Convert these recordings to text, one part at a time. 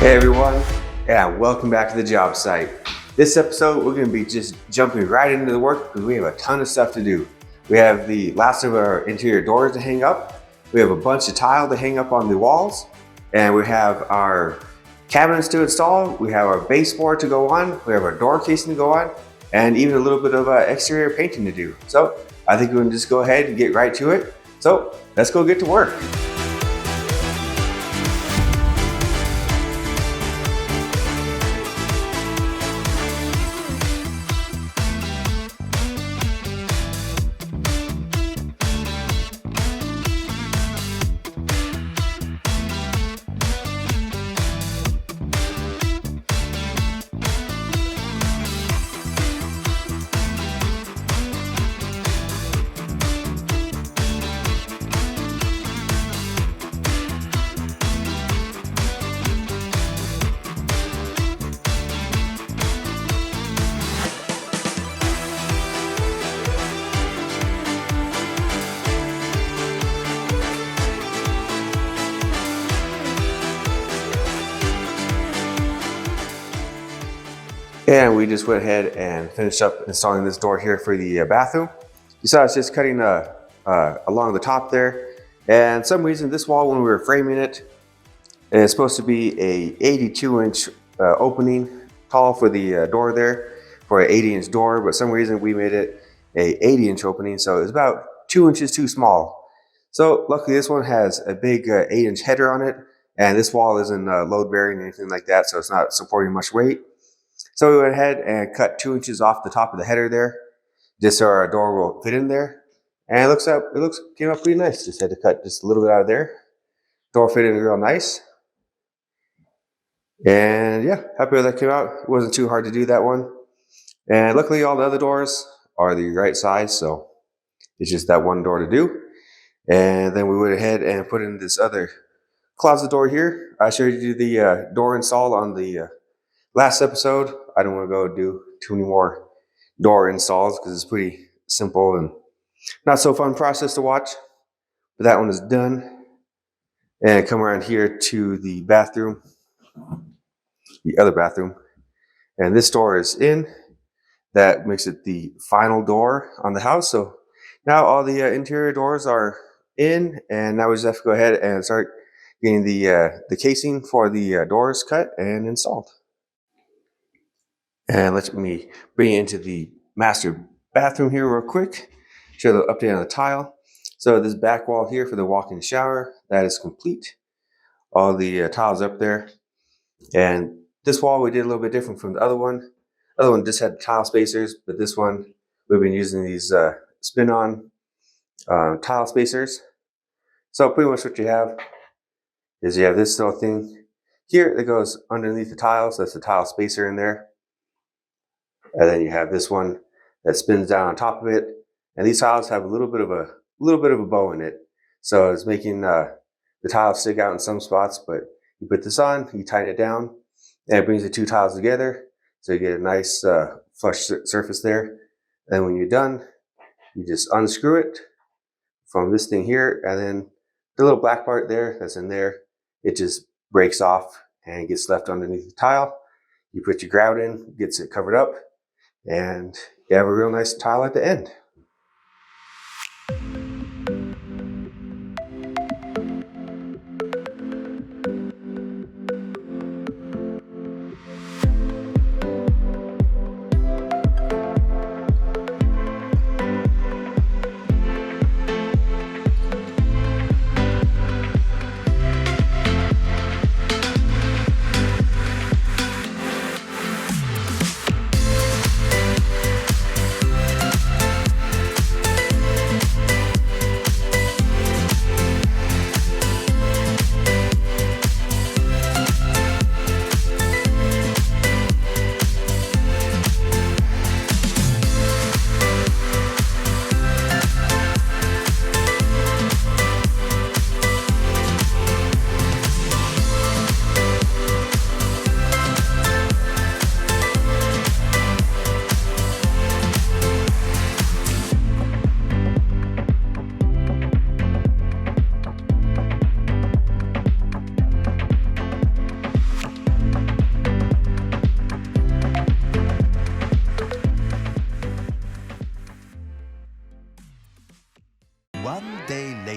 Hey everyone, and welcome back to the job site. This episode, we're going to be just jumping right into the work because we have a ton of stuff to do. We have the last of our interior doors to hang up. We have a bunch of tile to hang up on the walls, and we have our cabinets to install. We have our baseboard to go on. We have our door casing to go on, and even a little bit of exterior painting to do. So I think we can just go ahead and get right to it. So let's go get to work. And we just went ahead and finished up installing this door here for the bathroom. You saw it's just cutting along the top there. And some reason this wall, when we were framing it, it's supposed to be a 82-inch opening tall for the door there, for an 80-inch door. But some reason we made it a 80-inch opening, so it's about 2 inches too small. So luckily this one has a big 8-inch header on it, and this wall isn't load bearing or anything like that, so it's not supporting much weight. So we went ahead and cut 2 inches off the top of the header there, just so our door will fit in there. And it came out pretty nice. Just had to cut just a little bit out of there. Door fit in real nice. And yeah, happy with that came out. It wasn't too hard to do that one. And luckily all the other doors are the right size, so it's just that one door to do. And then we went ahead and put in this other closet door here. I showed you the door install on the last episode. I don't want to go do too many more door installs because it's pretty simple and not so fun process to watch. But that one is done. And come around here to the bathroom, the other bathroom. And this door is in. That makes it the final door on the house. So now all the interior doors are in, and now we just have to go ahead and start getting the casing for the doors cut and installed. And let me bring you into the master bathroom here real quick. Show the update on the tile. So this back wall here for the walk-in shower, that is complete. All the tiles up there. And this wall we did a little bit different from the other one. The other one just had tile spacers, but this one we've been using these spin-on tile spacers. So pretty much what you have is you have this little thing here that goes underneath the tiles. That's the tile spacer in there. And then you have this one that spins down on top of it. And these tiles have a little bit of a bow in it. So it's making the tiles stick out in some spots, but you put this on, you tighten it down, and it brings the two tiles together. So you get a nice flush surface there. And when you're done, you just unscrew it from this thing here, and then the little black part there that's in there, it just breaks off and gets left underneath the tile. You put your grout in, gets it covered up, and you have a real nice tile at the end.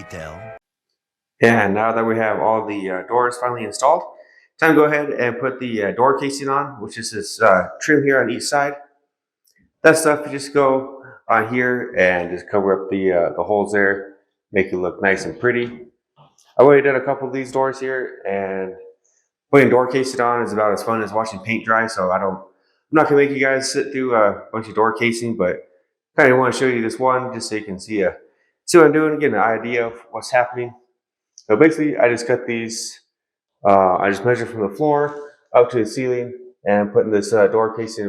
detail. And now that we have all the doors finally installed, time to go ahead and put the door casing on, which is this trim here on each side. That stuff, you just go on here and just cover up the holes there, make it look nice and pretty. I already did a couple of these doors here, and putting door casing on is about as fun as watching paint dry. So I'm not gonna make you guys sit through a bunch of door casing, but kind of want to show you this one just so you can see what I'm doing, get an idea of what's happening. So basically, I just cut these. I just measure from the floor up to the ceiling, and putting this door casing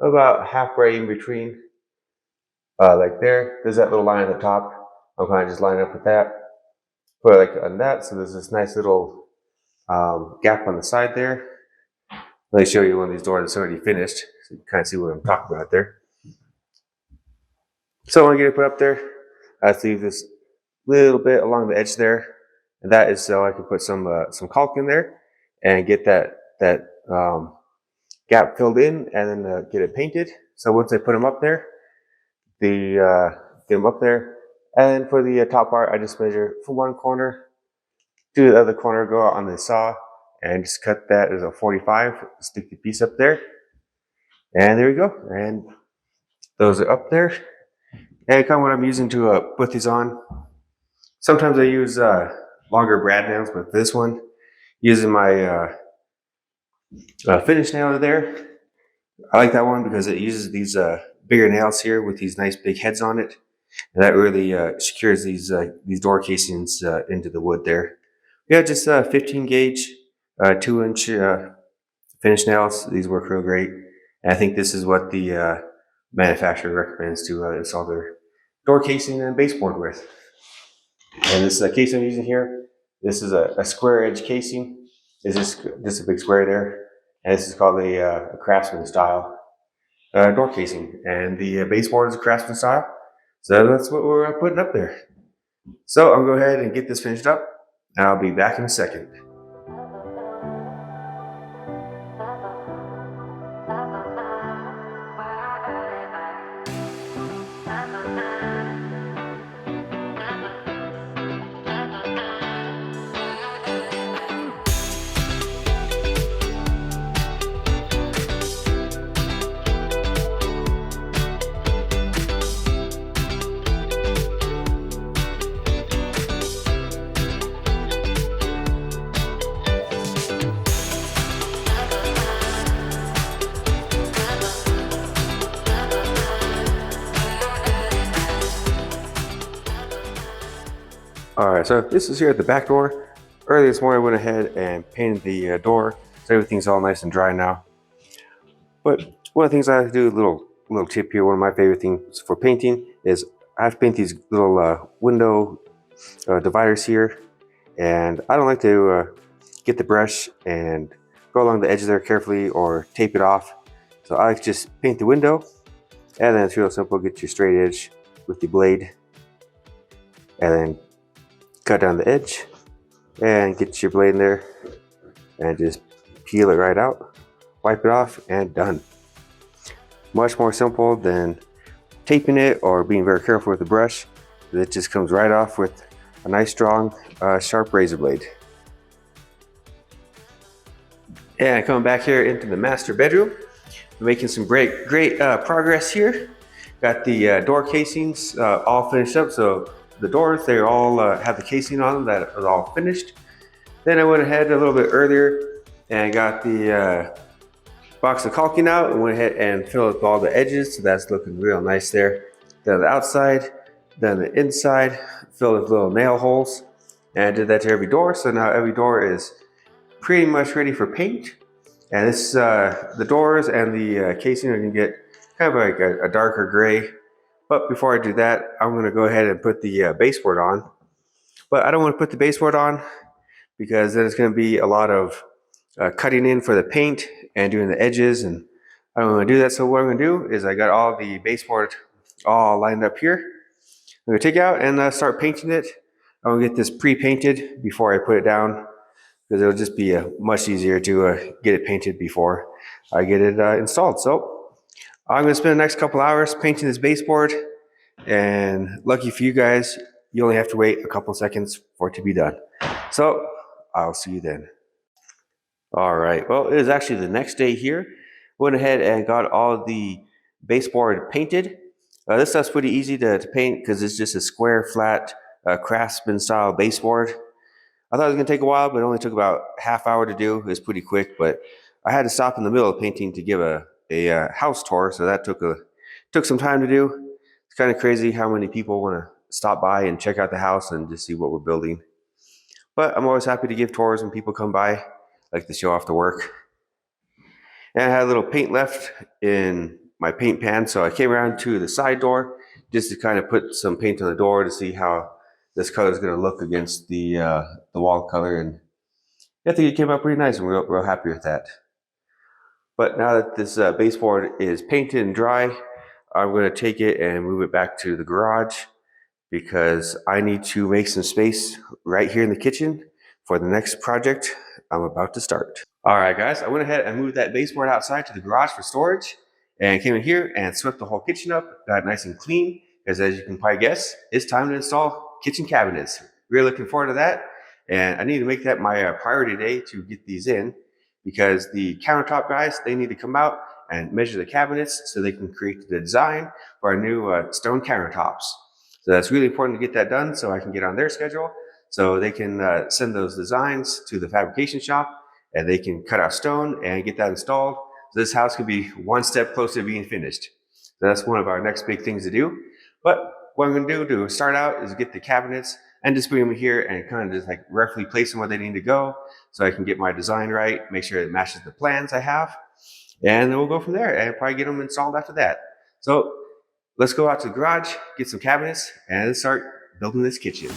about halfway in between, like there. There's that little line at the top. I'm kind of just lining up with that. Put it like on that, so there's this nice little gap on the side there. Let me show you one of these doors that's already finished, so you can kind of see what I'm talking about there. So I want to get it put up there. I just leave this little bit along the edge there, and that is so I can put some caulk in there and get that gap filled in, and then get it painted. So once I put them up there, get them up there, and for the top part, I just measure from one corner to the other corner, go out on the saw, and just cut that as a 45, stick the piece up there, and there we go. And those are up there. And kind of what I'm using to put these on. Sometimes I use longer brad nails, but this one, using my finish nail there. I like that one because it uses these bigger nails here with these nice big heads on it, and that really secures these door casings into the wood there. Yeah, just 15 gauge, 2-inch finish nails. These work real great, and I think this is what the manufacturer recommends to install their door casing and baseboard with. And this case I'm using here, this is a square edge casing. Is this a big square there? And this is called a Craftsman style door casing, and the baseboard is a Craftsman style. So that's what we're putting up there. So I'm gonna go ahead and get this finished up, and I'll be back in a second. Alright, so this is here at the back door. Earlier this morning I went ahead and painted the door, so everything's all nice and dry now. But one of the things I like to do, a little tip here, one of my favorite things for painting is I have to paint these little window dividers here. And I don't like to get the brush and go along the edge there carefully or tape it off. So I like to just paint the window, and then it's real simple. Get your straight edge with the blade, and then cut down the edge and get your blade in there and just peel it right out, wipe it off, and done. Much more simple than taping it or being very careful with the brush. It just comes right off with a nice strong sharp razor blade. And coming back here into the master bedroom, making some great progress here. Got the door casings all finished up, so the doors, they all have the casing on them that is all finished. Then I went ahead a little bit earlier and got the box of caulking out and went ahead and filled up all the edges, so that's looking real nice there. Then the outside, then the inside, filled with little nail holes, and I did that to every door. So now every door is pretty much ready for paint. And this the doors and the casing are gonna get kind of like a darker gray. But before I do that, I'm going to go ahead and put the baseboard on. But I don't want to put the baseboard on because there's going to be a lot of cutting in for the paint and doing the edges, and I don't want to do that. So what I'm going to do is I got all the baseboard all lined up here. I'm going to take it out and start painting it. I'm going to get this pre-painted before I put it down, because it'll just be much easier to get it painted before I get it installed. So I'm going to spend the next couple hours painting this baseboard, and lucky for you guys, you only have to wait a couple seconds for it to be done. So I'll see you then. All right, well, it is actually the next day here. Went ahead and got all the baseboard painted. This stuff's pretty easy to paint because it's just a square, flat, craftsman style baseboard. I thought it was going to take a while, but it only took about half hour to do. It was pretty quick, but I had to stop in the middle of painting to give a house tour, so that took some time to do. It's kind of crazy how many people want to stop by and check out the house and just see what we're building. But I'm always happy to give tours when people come by, like to show off the work. And I had a little paint left in my paint pan, so I came around to the side door just to kind of put some paint on the door to see how this color is going to look against the wall color, and I think it came out pretty nice, and we're real happy with that. But now that this baseboard is painted and dry, I'm going to take it and move it back to the garage because I need to make some space right here in the kitchen for the next project I'm about to start. All right, guys, I went ahead and moved that baseboard outside to the garage for storage and came in here and swept the whole kitchen up, got it nice and clean, because as you can probably guess, it's time to install kitchen cabinets. Really looking forward to that, and I need to make that my priority today to get these in, because the countertop guys, they need to come out and measure the cabinets so they can create the design for our new stone countertops. So that's really important to get that done so I can get on their schedule so they can send those designs to the fabrication shop and they can cut out stone and get that installed. So this house could be one step closer to being finished. So that's one of our next big things to do. But what I'm going to do to start out is get the cabinets and just bring them here and kind of just like roughly place them where they need to go so I can get my design right, make sure it matches the plans I have. And then we'll go from there and probably get them installed after that. So let's go out to the garage, get some cabinets, and start building this kitchen.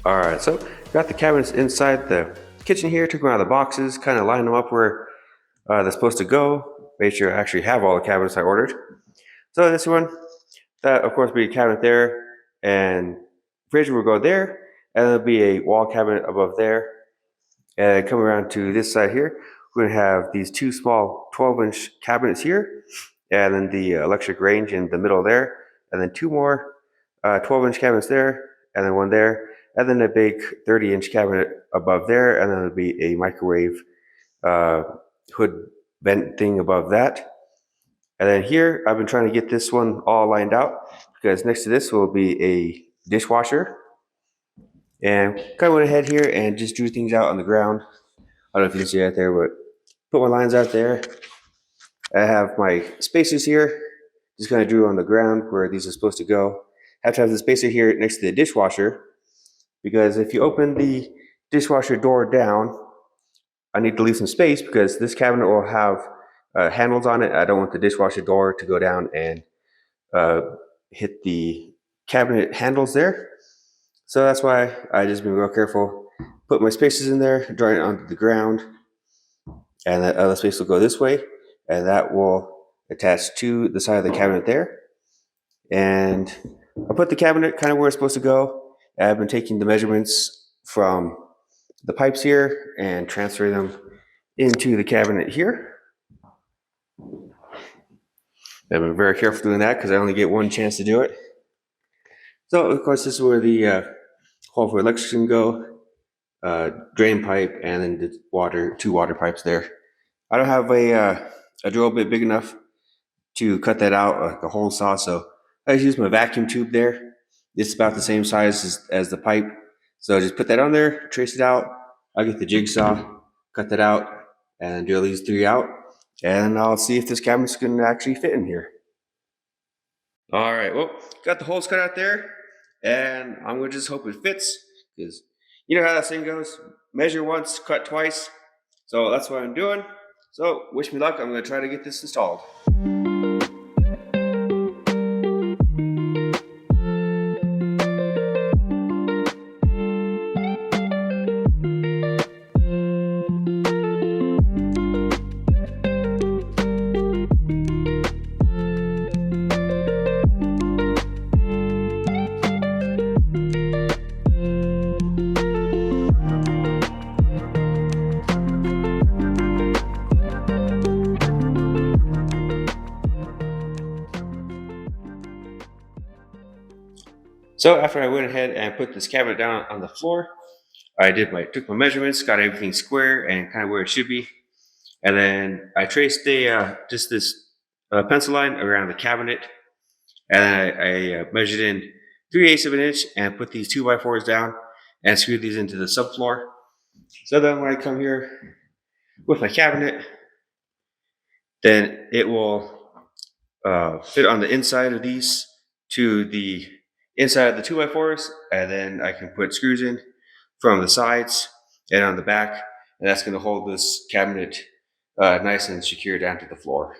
All right, so got the cabinets inside the kitchen here, took them out of the boxes, kind of lined them up where they're supposed to go, made sure I actually have all the cabinets I ordered. So this one, that of course will be a cabinet there, and fridge will go there, and there'll be a wall cabinet above there. And coming around to this side here, we're gonna have these two small 12-inch cabinets here, and then the electric range in the middle there, and then two more 12-inch cabinets there, and then one there, and then a big 30-inch cabinet above there, and then there'll be a microwave hood vent thing above that. And then here, I've been trying to get this one all lined out because next to this will be a dishwasher. And kind of went ahead here and just drew things out on the ground. I don't know if you can see that there, but put my lines out there. I have my spacers here. Just kind of drew on the ground where these are supposed to go. Have to have the spacer here next to the dishwasher because if you open the dishwasher door down, I need to leave some space because this cabinet will have handles on it. I don't want the dishwasher door to go down and hit the cabinet handles there. So that's why I just been real careful. Put my spacers in there, draw it onto the ground, and that other space will go this way, and that will attach to the side of the cabinet there. And I put the cabinet kind of where it's supposed to go. I've been taking the measurements from the pipes here and transferring them into the cabinet here. I've been very careful doing that because I only get one chance to do it. So of course this is where the hole for electrician go, drain pipe, and then the two water pipes there. I don't have a drill bit big enough to cut that out like a hole saw, so I just use my vacuum tube there. It's about the same size as the pipe. So just put that on there, trace it out. I'll get the jigsaw, cut that out, and drill these three out. And I'll see if this cabinet's gonna actually fit in here. All right, well, got the holes cut out there, and I'm gonna just hope it fits, because you know how that thing goes. Measure once, cut twice. So that's what I'm doing. So wish me luck, I'm gonna try to get this installed. So after I went ahead and put this cabinet down on the floor, I took my measurements, got everything square and kind of where it should be, and then I traced just this pencil line around the cabinet, and then I measured in 3/8 of an inch and put these 2x4s down and screwed these into the subfloor. So then when I come here with my cabinet, then it will fit on the inside of these to the inside of the 2x4s, and then I can put screws in from the sides and on the back, and that's going to hold this cabinet nice and secure down to the floor.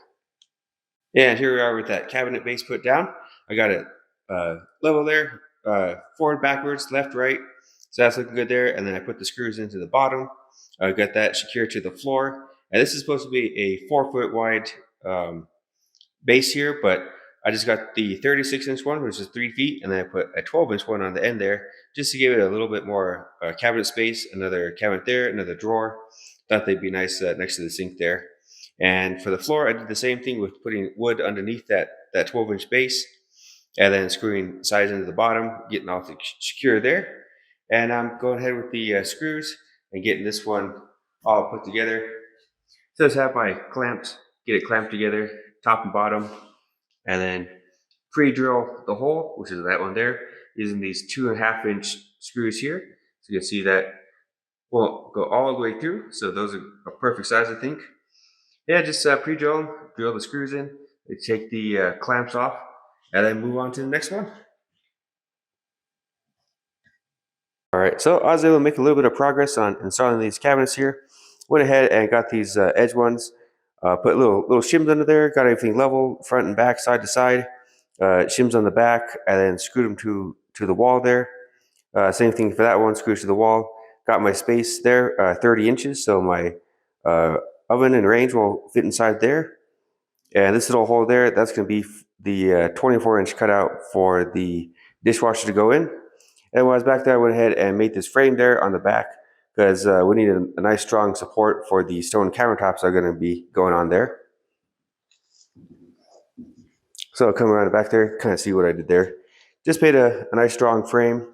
And here we are with that cabinet base put down. I got it level there, forward, backwards, left, right. So that's looking good there. And then I put the screws into the bottom. I got that secured to the floor. And this is supposed to be a 4-foot wide base here, but I just got the 36-inch one, which is 3 feet, and then I put a 12-inch one on the end there, just to give it a little bit more cabinet space. Another cabinet there, another drawer. Thought they'd be nice next to the sink there. And for the floor, I did the same thing with putting wood underneath that 12-inch base, and then screwing sides into the bottom, getting all secure there. And I'm going ahead with the screws and getting this one all put together. So just have my clamps, get it clamped together, top and bottom, and then pre-drill the hole, which is that one there, using these 2.5-inch screws here. So you can see that won't go all the way through. So those are a perfect size, I think. Yeah, just pre-drill them, drill the screws in, take the clamps off, and then move on to the next one. All right, so I was able to make a little bit of progress on installing these cabinets here. Went ahead and got these edge ones, put little shims under there, got everything level, front and back, side to side, shims on the back, and then screwed them to the wall there. Same thing for that one, screws to the wall. Got my space there, 30 inches, so my oven and range will fit inside there. And this little hole there, that's going to be the 24-inch cutout for the dishwasher to go in. And when I was back there, I went ahead and made this frame there on the back, because we need a nice strong support for the stone countertops that are going to be going on there. So I'll come around the back there, kind of see what I did there. Just made a nice strong frame.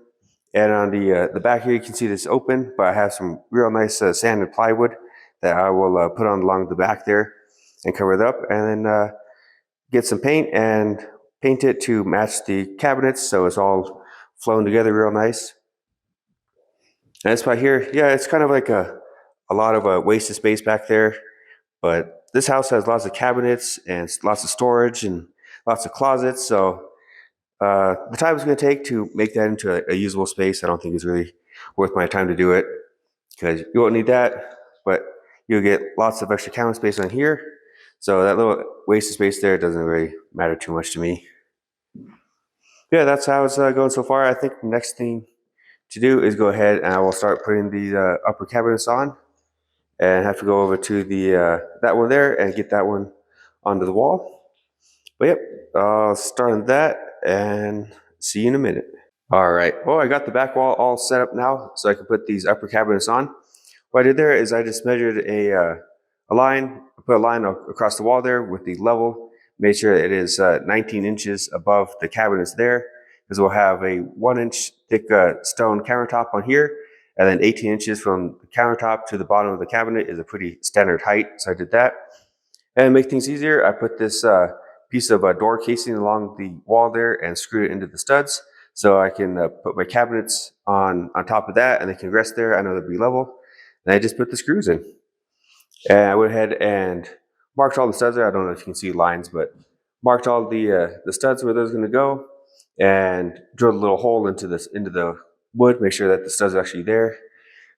And on the back here, you can see this open, but I have some real nice sanded plywood that I will put on along the back there and cover it up, and then get some paint and paint it to match the cabinets so it's all flown together real nice. And this spot here, yeah, it's kind of like a lot of wasted space back there, but this house has lots of cabinets and lots of storage and lots of closets, so the time it's going to take to make that into a usable space, I don't think is really worth my time to do it, because you won't need that, but you'll get lots of extra counter space on here. So that little wasted space there doesn't really matter too much to me. Yeah, that's how it's going so far. I think the next thing to do is go ahead and I will start putting these upper cabinets on, and have to go over to the that one there and get that one onto the wall. But yep, I'll start on that and see you in a minute. All right, well, I got the back wall all set up now so I can put these upper cabinets on. What I did there is I just measured a line, put a line across the wall there with the level, made sure it is 19 inches above the cabinets there, because we'll have a 1-inch thick stone countertop on here, and then 18 inches from the countertop to the bottom of the cabinet is a pretty standard height, so I did that. And to make things easier, I put this piece of door casing along the wall there and screwed it into the studs, so I can put my cabinets on top of that, and they can rest there. I know they'll be level. And I just put the screws in. And I went ahead and marked all the studs there. I don't know if you can see lines, but marked all the studs where those are going to go, and drilled a little hole into the wood. Make sure that the studs are actually there,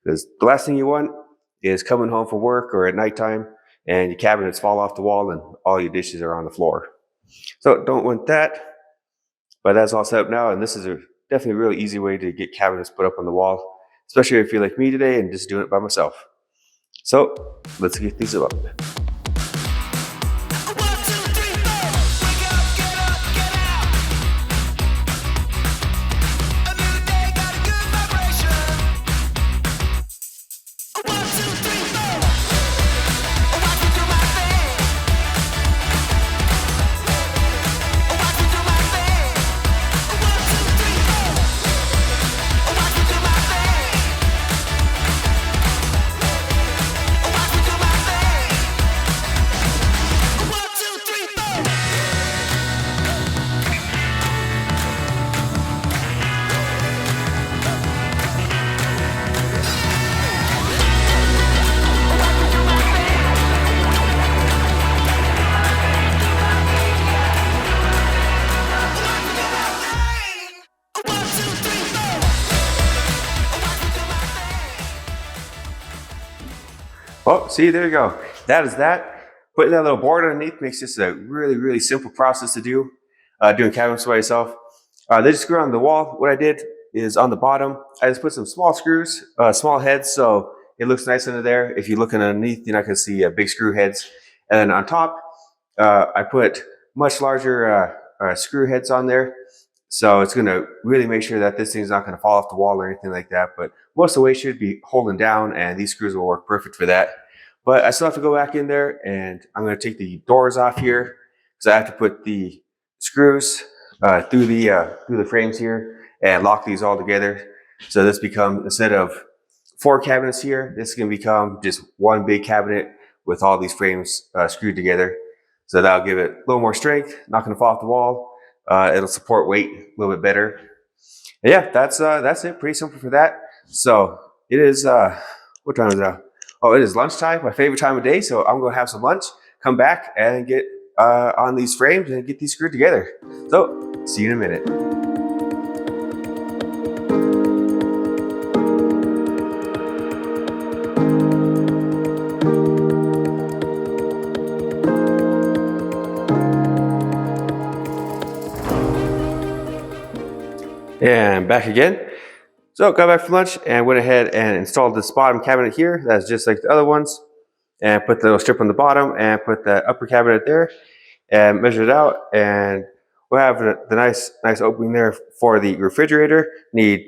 because the last thing you want is coming home from work or at nighttime and your cabinets fall off the wall and all your dishes are on the floor. So don't want that. But that's all set up now, and this is definitely a really easy way to get cabinets put up on the wall, especially if you're like me today and just doing it by myself. So let's get these up. Oh, see, there you go. That is that. Putting that little board underneath makes this a really simple process to do. Doing cabinets by yourself. They just screw on the wall. What I did is on the bottom, I just put some small screws, small heads, so it looks nice under there. If you're looking underneath, you're not going to see big screw heads. And then on top, I put much larger screw heads on there. So it's going to really make sure that this thing's not going to fall off the wall or anything like that. But most of the weight should be holding down, and these screws will work perfect for that. But I still have to go back in there, and I'm going to take the doors off here because I have to put the screws through the frames here and lock these all together. So this becomes, instead of 4 cabinets here, this can become just one big cabinet with all these frames screwed together. So that'll give it a little more strength, not going to fall off the wall. It'll support weight a little bit better. And yeah, that's it. Pretty simple for that. So it is, what time is it now? Oh, it is lunchtime, my favorite time of day. So I'm going to have some lunch, come back and get on these frames and get these screwed together. So see you in a minute. And back again. So got back from lunch and went ahead and installed this bottom cabinet here. That's just like the other ones. And put the little strip on the bottom and put the upper cabinet there and measure it out. And we'll have the nice opening there for the refrigerator. Need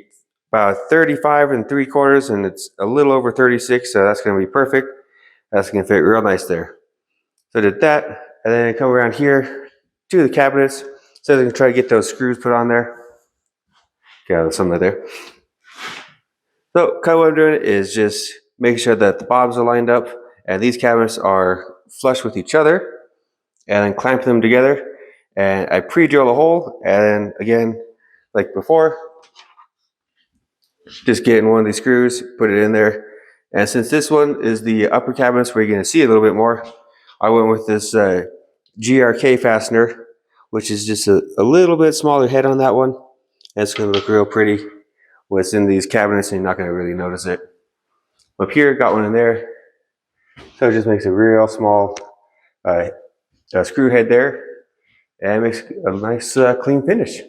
about 35 3/4, and it's a little over 36, so that's going to be perfect. That's going to fit real nice there. So I did that, and then come around here to the cabinets. So I can try to get those screws put on there. Okay, there's some right there. So kind of what I'm doing is just making sure that the bottoms are lined up and these cabinets are flush with each other, and then clamp them together. And I pre-drill a hole, and again, like before, just getting one of these screws, put it in there. And since this one is the upper cabinets where you're going to see a little bit more, I went with this GRK fastener, which is just a little bit smaller head on that one. And it's going to look real pretty when it's in these cabinets, and you're not going to really notice it. Up here, got one in there. So it just makes a real small screw head there, and makes a nice clean finish.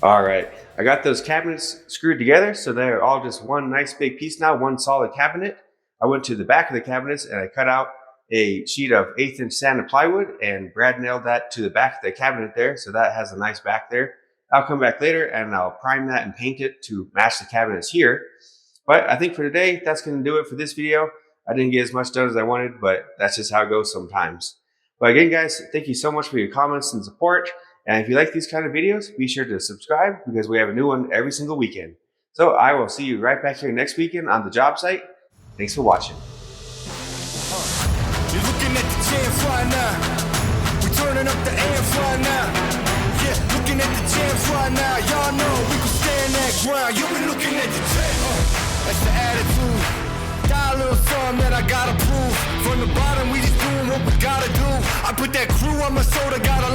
All right, I got those cabinets screwed together, so they're all just one nice big piece now, one solid cabinet. I went to the back of the cabinets and I cut out a sheet of 1/8 inch sanded plywood, and Brad nailed that to the back of the cabinet there, so that has a nice back there. I'll come back later and I'll prime that and paint it to match the cabinets here. But I think for today, that's going to do it for this video. I didn't get as much done as I wanted, but that's just how it goes sometimes. But again, guys, thank you so much for your comments and support. And if you like these kind of videos, be sure to subscribe because we have a new one every single weekend. So I will see you right back here next weekend on the job site. Thanks for watching. You're looking at the jams right now. We're turning up the amps right now. Yeah, looking at the jams right now. Y'all know we can stand that ground. You've been looking at the jams. That's the attitude. Got a little something that I gotta prove. From the bottom, we just doing what we gotta do. I put that crew on my shoulder, got a lot.